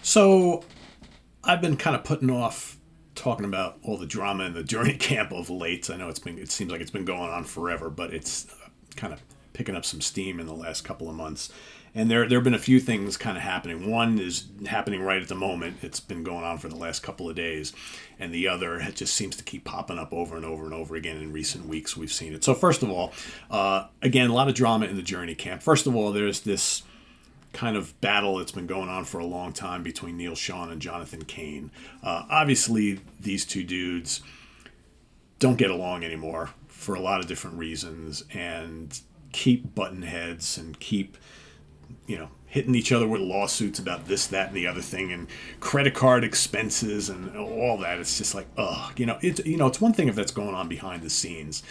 So I've been kind of putting off talking about all the drama in the Journey camp of late. I know it seems like it's been going on forever, but it's kind of picking up some steam in the last couple of months. And there have been a few things kind of happening. One is happening right at the moment. It's been going on for the last couple of days. And the other it just seems to keep popping up over and over and over again in recent weeks. We've seen it. So first of all, again, a lot of drama in the Journey camp. First of all, there's this kind of battle that's been going on for a long time between Neil Sean and Jonathan Cain. Obviously, these two dudes don't get along anymore for a lot of different reasons and keep button heads and keep, hitting each other with lawsuits about this, that, and the other thing and credit card expenses and all that. It's just like, it's one thing if that's going on behind the scenes,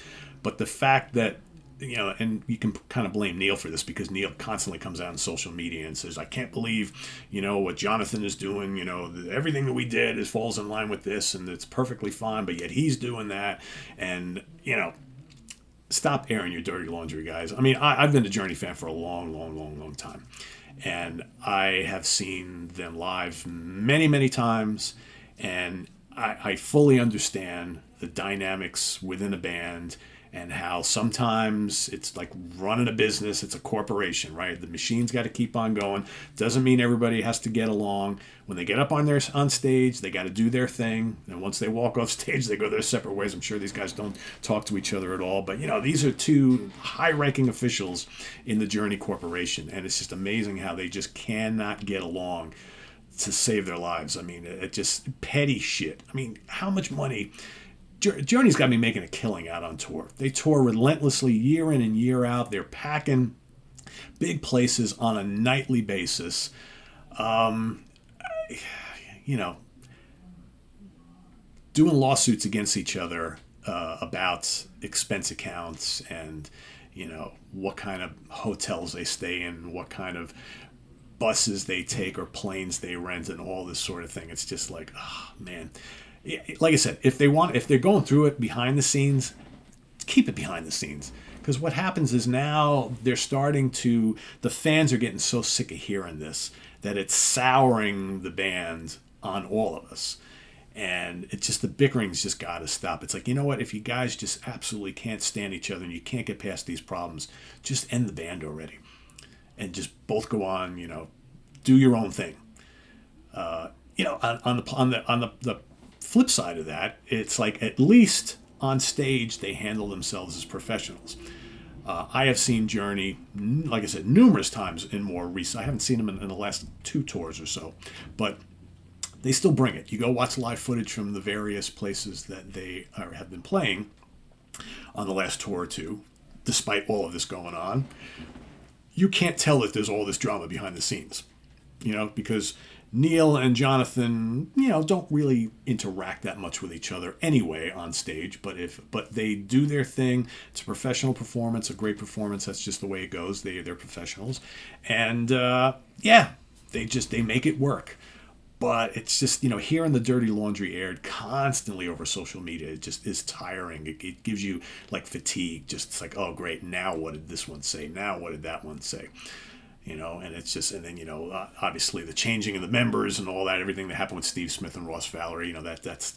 but the fact that and you can kind of blame Neil for this because Neil constantly comes out on social media and says, I can't believe, what Jonathan is doing, everything that we did falls in line with this and it's perfectly fine, but yet he's doing that. And, stop airing your dirty laundry, guys. I mean, I've been a Journey fan for a long, long, long, long time. And I have seen them live many, many times. And I fully understand the dynamics within a band and how sometimes it's like running a business. It's a corporation, right? The machine's got to keep on going. Doesn't mean everybody has to get along. When they get up on stage, they got to do their thing. And once they walk off stage, they go their separate ways. I'm sure these guys don't talk to each other at all. But, these are two high-ranking officials in the Journey Corporation. And it's just amazing how they just cannot get along to save their lives. I mean, it just petty shit. I mean, how much money... Journey's got me making a killing out on tour. They tour relentlessly year in and year out. They're packing big places on a nightly basis. Doing lawsuits against each other about expense accounts and, what kind of hotels they stay in, what kind of buses they take or planes they rent and all this sort of thing. It's just like, oh, man. Like I said, if they're going through it behind the scenes, keep it behind the scenes. Because what happens is now the fans are getting so sick of hearing this that it's souring the band on all of us. And it's just the bickering's just got to stop. It's like, you know what? If you guys just absolutely can't stand each other and you can't get past these problems, just end the band already. And just both go on, do your own thing. On the flip side of that, it's like at least on stage they handle themselves as professionals. I have seen Journey, like I said, numerous times in more recent. I haven't seen them in the last 2 tours or so, but they still bring it. You go watch live footage from the various places that they have been playing on the last tour or two, despite all of this going on. You can't tell that there's all this drama behind the scenes, because Neil and Jonathan, don't really interact that much with each other anyway on stage. But they do their thing. It's a professional performance, a great performance. That's just the way it goes. They're professionals, and they make it work. But it's just hearing the dirty laundry aired constantly over social media, it just is tiring. It gives you like fatigue. Just it's like, oh great, now what did this one say? Now what did that one say? And it's just, and then, obviously the changing of the members and all that, everything that happened with Steve Smith and Ross Valerie, that's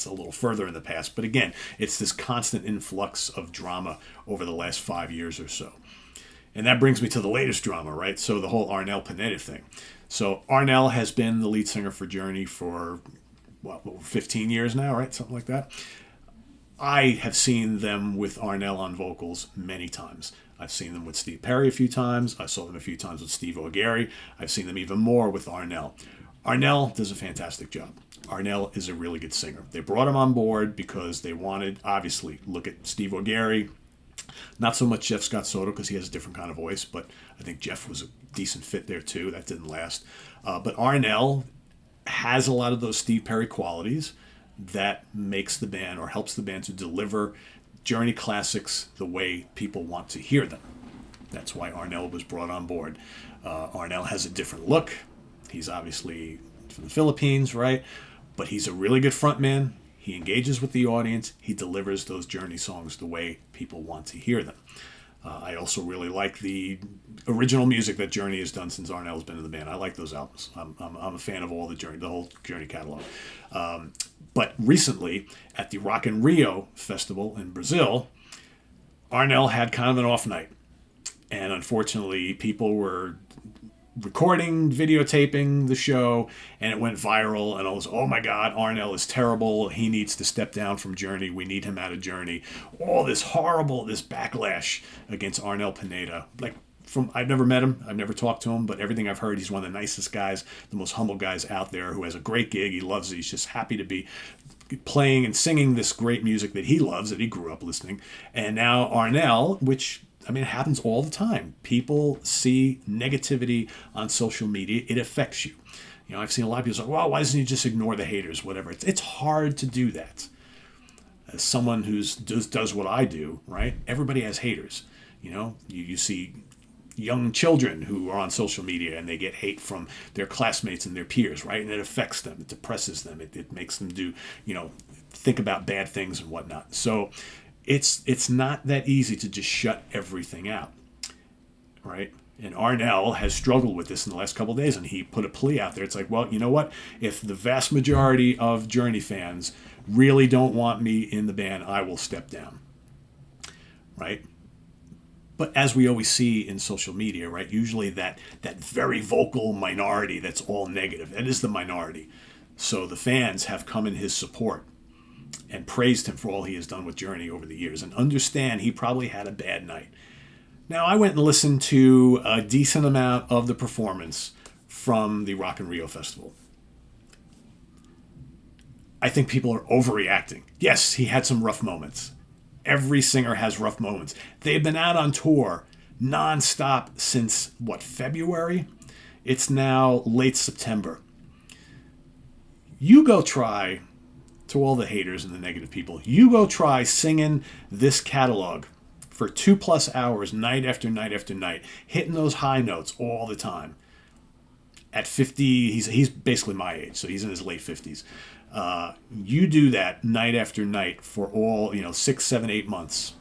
a little further in the past. But again, it's this constant influx of drama over the last 5 years or so. And that brings me to the latest drama, right? So the whole Arnel Pineda thing. So Arnel has been the lead singer for Journey for, 15 years now, right? Something like that. I have seen them with Arnel on vocals many times. I've seen them with Steve Perry a few times. I saw them a few times with Steve O'Gary. I've seen them even more with Arnel. Arnel does a fantastic job. Arnel is a really good singer. They brought him on board because they wanted, obviously, look at Steve O'Gary. Not so much Jeff Scott Soto because he has a different kind of voice, but I think Jeff was a decent fit there too. That didn't last. But Arnel has a lot of those Steve Perry qualities that makes the band or helps the band to deliver Journey classics the way people want to hear them. That's why Arnel was brought on board. Arnel has a different look. He's obviously from the Philippines, right? But he's a really good frontman. He engages with the audience. He delivers those Journey songs the way people want to hear them. I also really like the original music that Journey has done since Arnel's been in the band. I like those albums. I'm a fan of all the whole Journey catalog. But recently, at the Rock in Rio festival in Brazil, Arnel had kind of an off night. And unfortunately, people were recording, videotaping the show, and it went viral. And I was, oh my God, Arnel is terrible. He needs to step down from Journey. We need him out of Journey. All this backlash against Arnel Pineda. I've never met him, I've never talked to him, but everything I've heard, he's one of the nicest guys, the most humble guys out there, who has a great gig. He loves it. He's just happy to be playing and singing this great music that he loves, that he grew up listening. And now Arnel, which, it happens all the time. People see negativity on social media. It affects you. I've seen a lot of people say, well, why doesn't he just ignore the haters, whatever. It's hard to do that. As someone who does what I do, right? Everybody has haters. You see young children who are on social media and they get hate from their classmates and their peers, right? And it affects them. It depresses them. It makes them think about bad things and whatnot. So it's not that easy to just shut everything out, right? And Arnel has struggled with this in the last couple of days, and he put a plea out there. It's like, well, you know what? If the vast majority of Journey fans really don't want me in the band, I will step down, right? But as we always see in social media, right, usually that very vocal minority that's all negative, that is the minority. So the fans have come in his support and praised him for all he has done with Journey over the years, and understand he probably had a bad night. Now, I went and listened to a decent amount of the performance from the Rock in Rio Festival. I think people are overreacting. Yes, he had some rough moments. Every singer has rough moments. They've been out on tour nonstop since, February? It's now late September. You go try, to all the haters and the negative people, you go try singing this catalog for 2+ hours, night after night after night, hitting those high notes all the time. At 50, he's basically my age, so he's in his late 50s. You do that night after night for all, 6, 7, 8 months,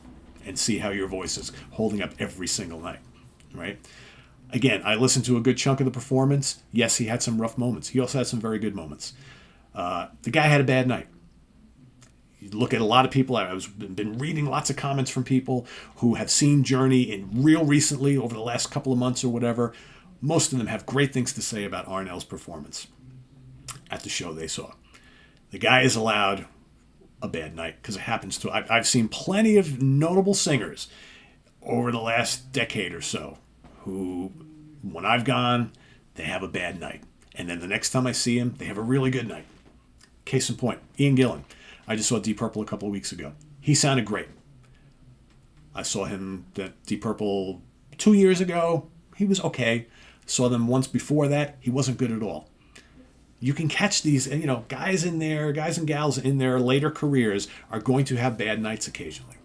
and see how your voice is holding up every single night, right? Again, I listened to a good chunk of the performance. Yes, he had some rough moments. He also had some very good moments. The guy had a bad night. You look at a lot of people. I've been reading lots of comments from people who have seen Journey in real recently over the last couple of months or whatever. Most of them have great things to say about Arnel's performance at the show they saw. The guy is allowed a bad night because it happens to. I've seen plenty of notable singers over the last decade or so who, when I've gone, they have a bad night. And then the next time I see him, they have a really good night. Case in point, Ian Gillan. I just saw Deep Purple a couple of weeks ago. He sounded great. I saw him at Deep Purple 2 years ago. He was okay. Saw them once before that. He wasn't good at all. You can catch these, guys and gals in their later careers are going to have bad nights occasionally,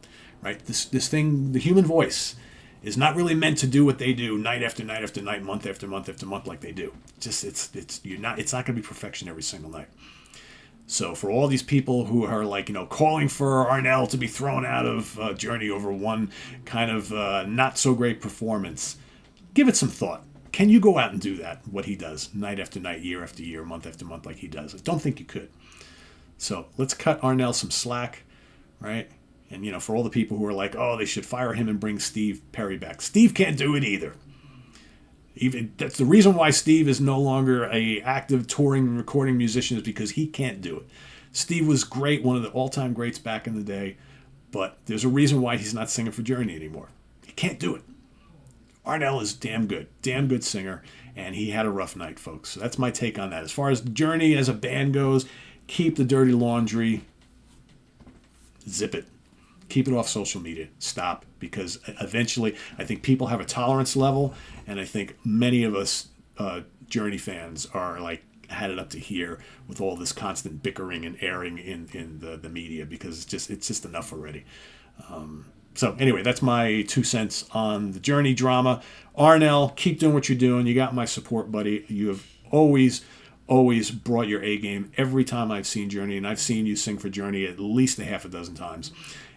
right? This thing, the human voice, is not really meant to do what they do night after night after night, month after month after month like they do. It's not going to be perfection every single night. So for all these people who are calling for Arnel to be thrown out of Journey over one kind of not so great performance, give it some thought. Can you go out and do that, what he does, night after night, year after year, month after month like he does? I don't think you could. So let's cut Arnel some slack, right? And, for all the people who are like, oh, they should fire him and bring Steve Perry back. Steve can't do it either. That's the reason why Steve is no longer a active touring and recording musician, is because he can't do it. Steve was great, one of the all-time greats back in the day, but there's a reason why he's not singing for Journey anymore. He can't do it. Arnel is damn good singer, and he had a rough night, folks. So that's my take on that. As far as Journey as a band goes, keep the dirty laundry, zip it. Keep it off social media. Stop, because eventually I think people have a tolerance level, and I think many of us Journey fans are had it up to here with all this constant bickering and airing in the media, because it's just enough already. So anyway, that's my 2 cents on the Journey drama. Arnel, keep doing what you're doing. You got my support, buddy. You have always brought your A game every time I've seen Journey, and I've seen you sing for Journey at least a half a dozen times.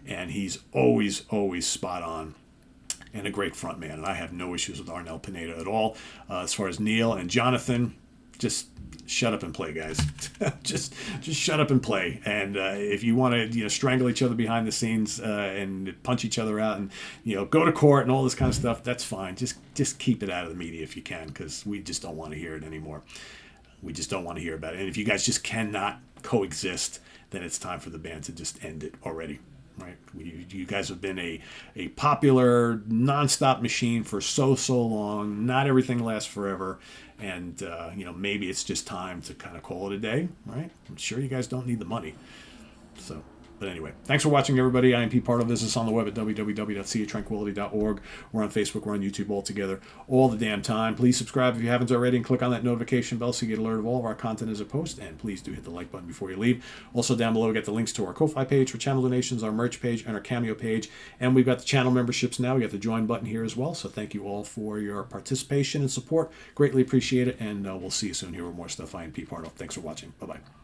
And he's always spot on. and a great front man. And I have no issues with Arnel Pineda at all. As far as Neil and Jonathan, just shut up and play, guys. just shut up and play. And if you want to strangle each other behind the scenes and punch each other out and go to court and all this kind of stuff, that's fine. Just keep it out of the media if you can, because we just don't want to hear it anymore. We just don't want to hear about it. And if you guys just cannot coexist, then it's time for the band to just end it already. Right? You guys have been a popular, nonstop machine for so long. Not everything lasts forever. And, maybe it's just time to kind of call it a day, right? I'm sure you guys don't need the money. But anyway, thanks for watching, everybody. I am Pete Pardo. Visit us on the web at www.seaoftranquility.org. We're on Facebook. We're on YouTube all together all the damn time. Please subscribe if you haven't already and click on that notification bell so you get alert of all of our content as it posts. And please do hit the like button before you leave. Also, down below, we got the links to our Ko-Fi page for channel donations, our merch page, and our Cameo page. And we've got the channel memberships now. We got the join button here as well. So thank you all for your participation and support. Greatly appreciate it. And we'll see you soon here with more stuff. I am Pete Pardo. Thanks for watching. Bye-bye.